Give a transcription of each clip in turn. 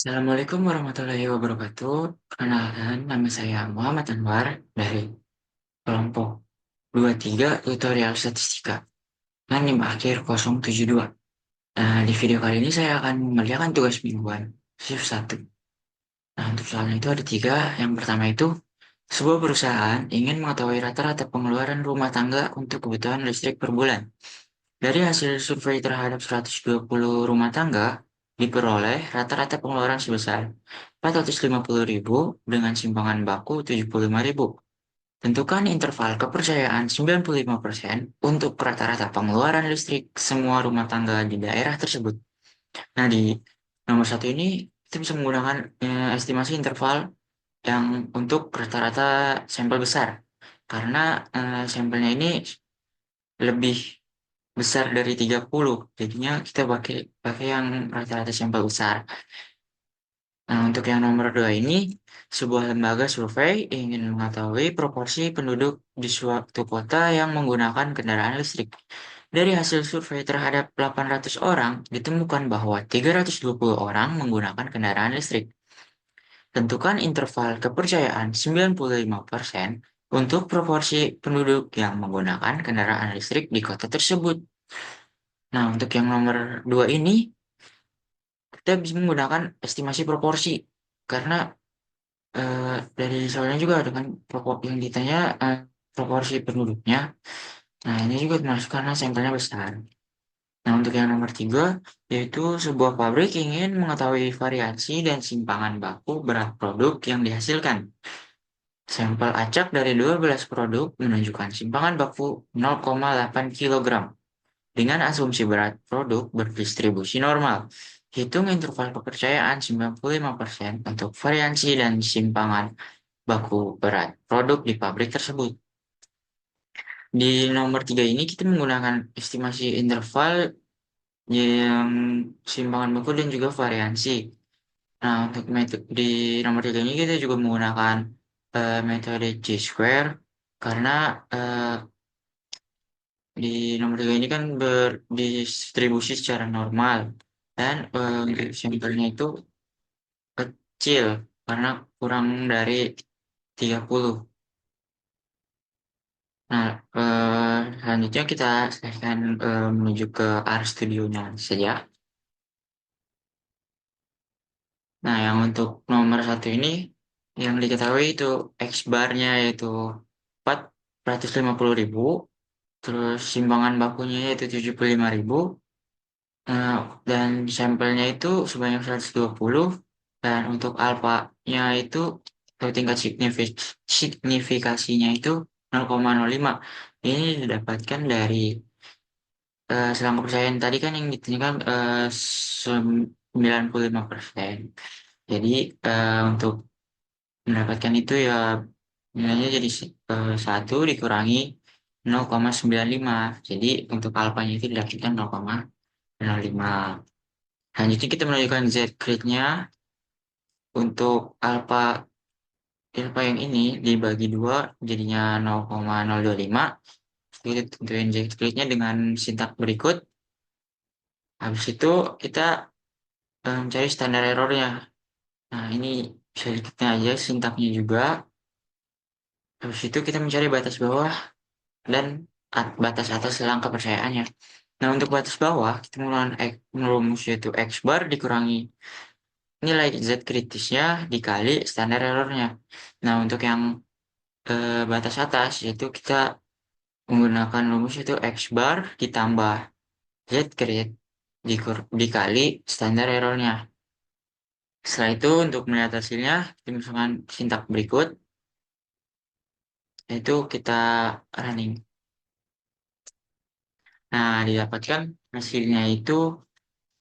Assalamualaikum warahmatullahi wabarakatuh. Perkenalkan, nama saya Muhammad Anwar dari kelompok 23 Tutorial Statistika. NIM akhir 072. Nah, di video kali ini saya akan mengerjakan tugas mingguan, shift 1. Nah, untuk soalnya itu ada tiga. Yang pertama itu, sebuah perusahaan ingin mengetahui rata-rata pengeluaran rumah tangga untuk kebutuhan listrik per bulan. Dari hasil survei terhadap 120 rumah tangga, diperoleh rata-rata pengeluaran sebesar 450.000 dengan simpangan baku 75.000. Tentukan interval kepercayaan 95% untuk rata-rata pengeluaran listrik semua rumah tangga di daerah tersebut. Nah, di nomor satu ini kita bisa menggunakan estimasi interval yang untuk rata-rata sampel besar. Karena sampelnya ini lebih besar dari 30, jadinya kita pakai pakai yang rata-rata sampel besar. Nah, untuk yang nomor dua ini, sebuah lembaga survei ingin mengetahui proporsi penduduk di suatu kota yang menggunakan kendaraan listrik. Dari hasil survei terhadap 800 orang, ditemukan bahwa 320 orang menggunakan kendaraan listrik. Tentukan interval kepercayaan 95% untuk proporsi penduduk yang menggunakan kendaraan listrik di kota tersebut. Nah, untuk yang nomor dua ini, kita bisa menggunakan estimasi proporsi. Karena dari soalnya juga dengan yang ditanya proporsi penduduknya. Nah, ini juga termasuk karena sampelnya besar. Nah, untuk yang nomor tiga, yaitu sebuah pabrik ingin mengetahui variasi dan simpangan baku berat produk yang dihasilkan. Sampel acak dari 12 produk menunjukkan simpangan baku 0,8 kg dengan asumsi berat produk berdistribusi normal. Hitung interval kepercayaan 95% untuk variasi dan simpangan baku berat produk di pabrik tersebut. Di nomor tiga ini kita menggunakan estimasi interval yang simpangan baku dan juga variansi. Nah, untuk metode di nomor tiga ini kita juga menggunakan metode J-square karena di nomor tiga ini kan berdistribusi secara normal dan sampelnya itu kecil karena kurang dari 30. Nah, selanjutnya kita akan menuju ke area studionya saja. Nah, yang untuk nomor satu ini yang diketahui itu X barnya yaitu 450.000, terus simpangan bakunya yaitu 75.000, dan sampelnya itu sebanyak 120, dan untuk alfanya itu atau tingkat signifikasinya itu 0,05. Ini didapatkan dari selang kepercayaan tadi kan yang ditanyakan 95%. Jadi untuk mendapatkan itu ya nilainya jadi 1 dikurangi 0,95. Jadi untuk alfanya itu didapatkan 0,05. Selanjutnya kita menunjukkan Z grade-nya untuk alfa yang ini dibagi 2 jadinya 0,025. Kita tentuin Z grade-nya dengan sintak berikut. Habis itu kita mencari standar errornya. Nah, ini bisa diketikkan aja sintaknya juga. Habis itu kita mencari batas bawah dan batas atas selang kepercayaannya. Nah, untuk batas bawah, kita menggunakan rumus yaitu X bar dikurangi nilai Z kritisnya dikali standar errornya. Nah, untuk yang batas atas, yaitu kita menggunakan rumus yaitu X bar ditambah Z crit dikali standar errornya. Setelah itu, untuk melihat hasilnya, kita misalkan sintak berikut, yaitu kita running. Nah, didapatkan hasilnya itu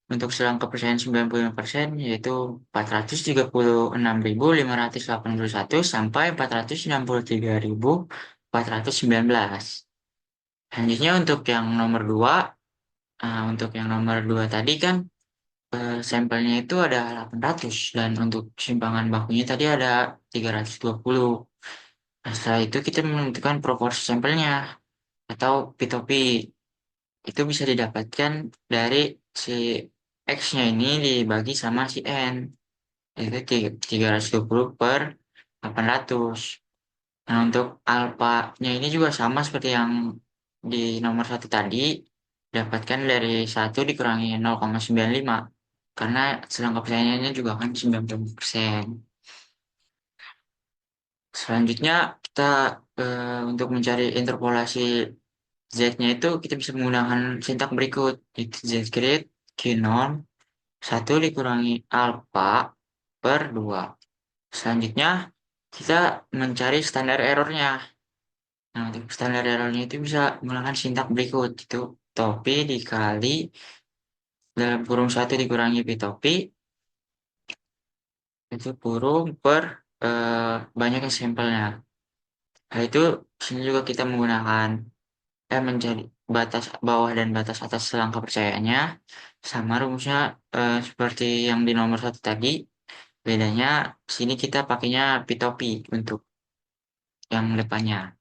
untuk selang kepercayaan 95% yaitu 436.581 sampai 463.419. Selanjutnya untuk yang nomor 2, untuk yang nomor 2 tadi kan sampelnya itu ada 800 dan untuk simpangan bakunya tadi ada 320. Nah, setelah itu kita menentukan proporsi sampelnya atau P2P. Itu bisa didapatkan dari si X-nya ini dibagi sama si N. itu 320 per 800. Nah, untuk alfanya ini juga sama seperti yang di nomor satu tadi, dapatkan dari satu dikurangi 0,95, karena selangkah persaingannya juga kan 90%. Selanjutnya, kita untuk mencari interpolasi Z-nya itu kita bisa menggunakan sintak berikut, yaitu Z grid Q norm 1 dikurangi alfa per 2. Selanjutnya, kita mencari standar errornya. Nah, untuk standar errornya itu bisa menggunakan sintak berikut, itu topi dikali dalam kurung 1 dikurangi pi topi, itu kurung per banyaknya sampelnya. Nah, itu sini juga kita menggunakan mencari batas bawah dan batas atas selangkah percayaannya. Sama rumusnya seperti yang di nomor satu tadi. Bedanya sini kita pakainya pi topi untuk yang depannya.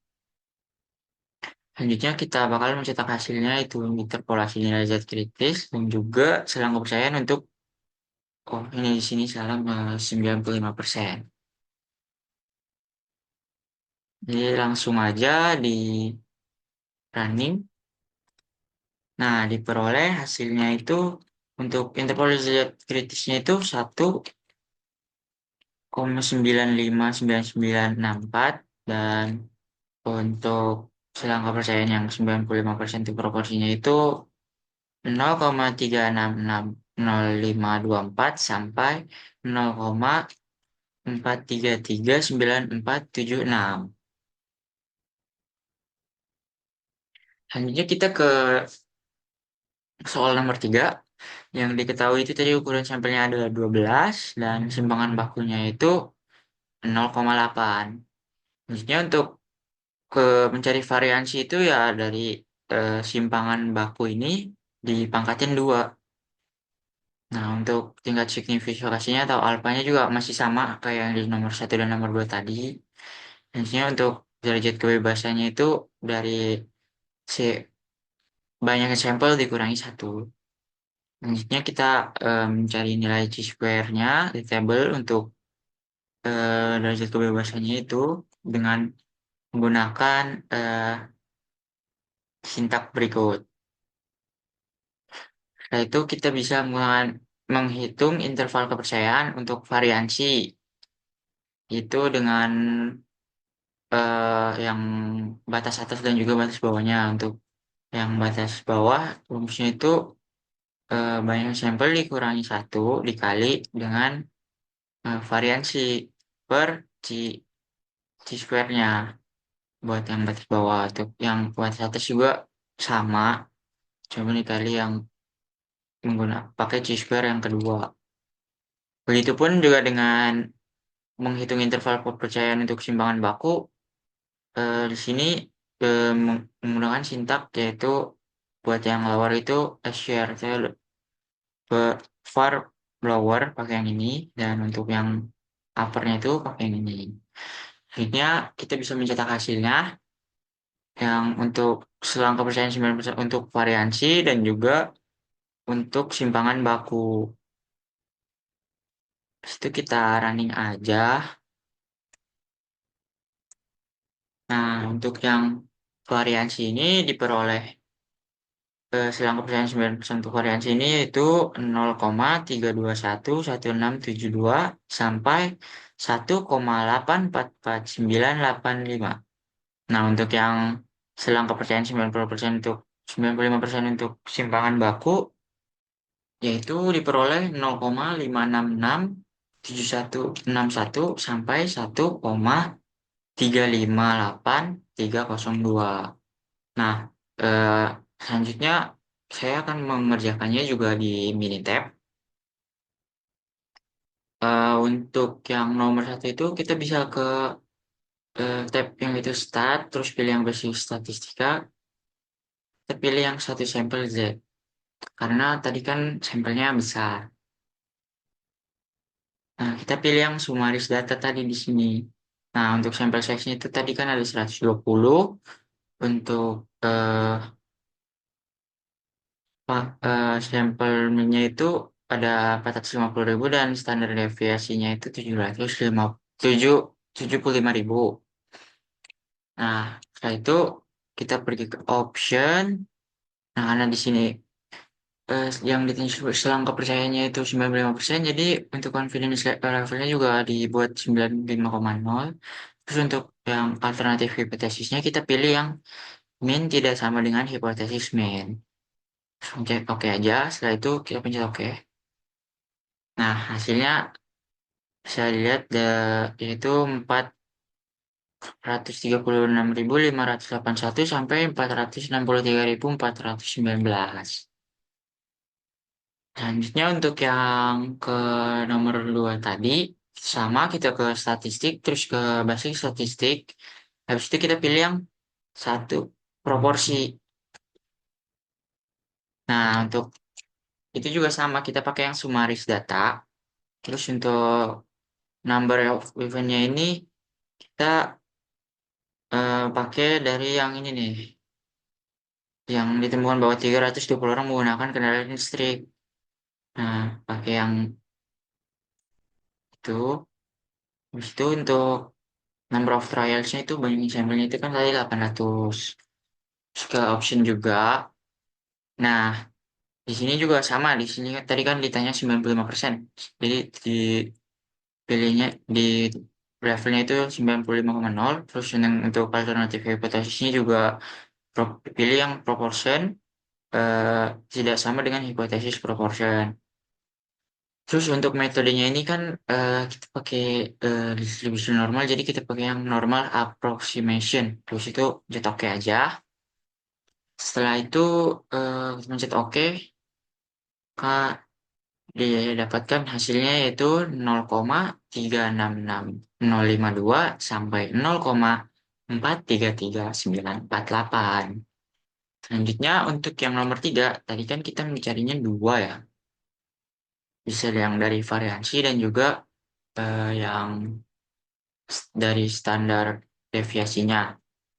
Selanjutnya kita bakal mencetak hasilnya itu interpolasi nilai Z kritis dan juga selang kepercayaan untuk ini di sini salah 95%. Jadi langsung aja di running. Nah, diperoleh hasilnya itu untuk interpolasi Z kritisnya itu 1,959964 dan untuk selang kepercayaan yang 95% itu proporsinya itu 0,3660524 sampai 0,4339476. Selanjutnya kita ke soal nomor 3. Yang diketahui itu tadi ukuran sampelnya adalah 12 dan simpangan bakunya itu 0,8. Maksudnya untuk ke mencari variansi itu ya dari simpangan baku ini dipangkatin 2. Nah, untuk tingkat signifikasinya atau alfanya juga masih sama kayak yang di nomor satu dan nomor 2 tadi. Maksudnya untuk derajat kebebasannya itu dari si banyak sampel dikurangi 1. Selanjutnya kita mencari nilai chi-square-nya di tabel untuk derajat kebebasannya itu dengan menggunakan sintak berikut. Setelah itu kita bisa menghitung interval kepercayaan untuk variansi itu dengan yang batas atas dan juga batas bawahnya. Untuk yang batas bawah rumusnya itu banyak sampel dikurangi 1 dikali dengan variansi per C square-nya buat yang batas bawah. Untuk yang batas atas juga sama, coba dikali yang pakai C square yang kedua. Begitupun juga dengan menghitung interval kepercayaan untuk simpangan baku, di sini menggunakan sintak yaitu buat yang lower itu share. Saya far lower pakai yang ini dan untuk yang uppernya itu pakai yang ini. Akhirnya kita bisa mencetak hasilnya yang untuk selang kepercayaan 9% untuk variansi dan juga untuk simpangan baku. Terus itu kita running aja. Nah, untuk yang variansi ini diperoleh selang kepercayaan 9% untuk variansi ini yaitu 0,3211672 sampai 1,8449985. Nah, untuk yang selang kepercayaan 90% untuk 95% untuk simpangan baku yaitu diperoleh 0,5667161 sampai 1,358,302. Nah, eh, selanjutnya saya akan mengerjakannya juga di Minitab. Untuk yang nomor satu itu kita bisa ke tab yang itu stat, terus pilih yang bersih statistika, kita pilih yang satu sampel Z. Karena tadi kan sampelnya besar. Nah, kita pilih yang summaris data tadi di sini. Nah, untuk sampel size-nya itu tadi kan ada 120. Untuk sampelnya itu ada 450.000 dan standar deviasinya itu 75.000. Nah, setelah itu kita pergi ke option. Nah, karena di sini yang ditanya selang kepercayaannya itu 95%, jadi untuk confidence levelnya juga dibuat 95,0. Terus untuk yang alternatif hipotesisnya kita pilih yang mean tidak sama dengan hipotesis mean. Pencet oke aja, setelah itu kita pencet oke. Nah, hasilnya saya lihat yaitu 436.581 sampai 463.419. Selanjutnya untuk yang ke nomor 2 tadi, sama kita ke statistik, terus ke basic statistik. Habis itu kita pilih yang satu proporsi. Nah, untuk itu juga sama, kita pakai yang summaris data. Terus untuk number of eventnya ini, kita pakai dari yang ini nih, yang ditemukan bahwa 320 orang menggunakan kendaraan listrik. Nah, pakai yang itu. Habis itu untuk number of trials-nya itu banding sampelnya itu kan tadi 800. Terus ke option juga. Nah, di sini juga sama. Di sini kan tadi kan ditanya 95%. Jadi dipilihnya di levelnya itu 95,0. Terus yang untuk alternatif hipotesisnya juga pilih yang proportion eh, tidak sama dengan hipotesis proportion. Terus untuk metodenya ini kan kita pakai distribusi normal, jadi kita pakai yang normal approximation. Terus itu pencet oke aja. Setelah itu kita pencet oke, Kak, didapatkan hasilnya yaitu 0,366052 sampai 0,433948. Selanjutnya untuk yang nomor 3, tadi kan kita mencarinya dua ya. Bisa yang dari variansi dan juga yang dari standar deviasinya.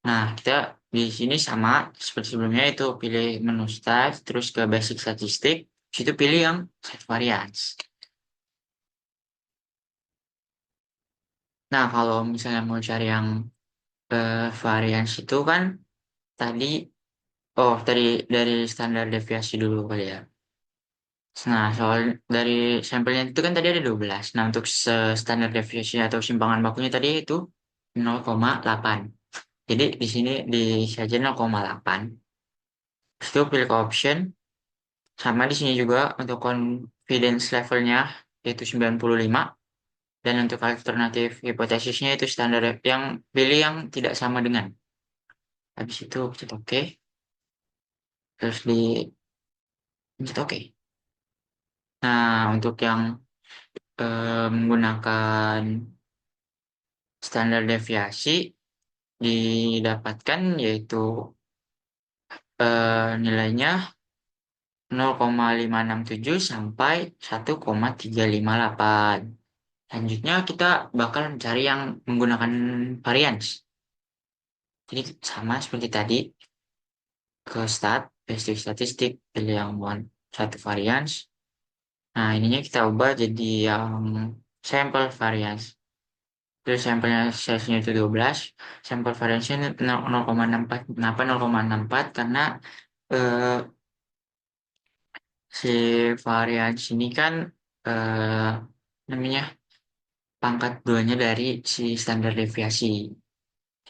Nah, kita di sini sama seperti sebelumnya itu pilih menu start, terus ke basic statistik, situ pilih yang set variance. Nah, kalau misalnya mau cari yang variance itu kan tadi, tadi dari standar deviasi dulu kali ya. Nah, soal dari sampelnya itu kan tadi ada 12. Nah, untuk standar deviasi atau simpangan bakunya tadi itu 0,8. Jadi di sini diisi aja 0,8. Terus itu pilih ke option. Sama di sini juga untuk confidence levelnya yaitu 95. Dan untuk alternatif hipotesisnya itu standar yang pilih yang tidak sama dengan. Habis itu pencet OK. Terus di pencet OK. Nah, untuk yang menggunakan standar deviasi didapatkan yaitu nilainya 0,567 sampai 1,358. Selanjutnya kita bakal mencari yang menggunakan variance. Jadi sama seperti tadi, ke basic statistik, pilih yang satu variance. Nah, ininya kita ubah jadi yang sampel variance. Terus sampelnya size-nya itu 12, sampel variance-nya 0,64. Kenapa 0,64? Karena eh, si variance ini kan eh, namanya pangkat duanya dari si standar deviasi.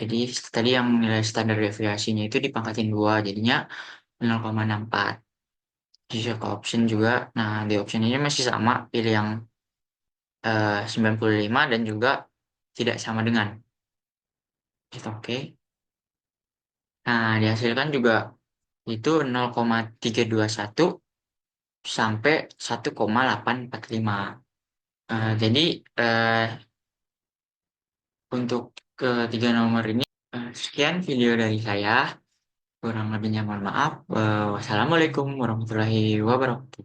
Jadi tadi yang nilai standar deviasinya itu dipangkatin 2, jadinya 0,64. Bisa ke option juga. Nah, di option ini masih sama, pilih yang 95 dan juga tidak sama dengan. Gitu, oke. Nah, dihasilkan juga itu 0,321 sampai 1,845. Jadi eh, untuk ketiga nomor ini, sekian video dari saya. Kurang lebihnya mohon maaf. Wassalamualaikum warahmatullahi wabarakatuh.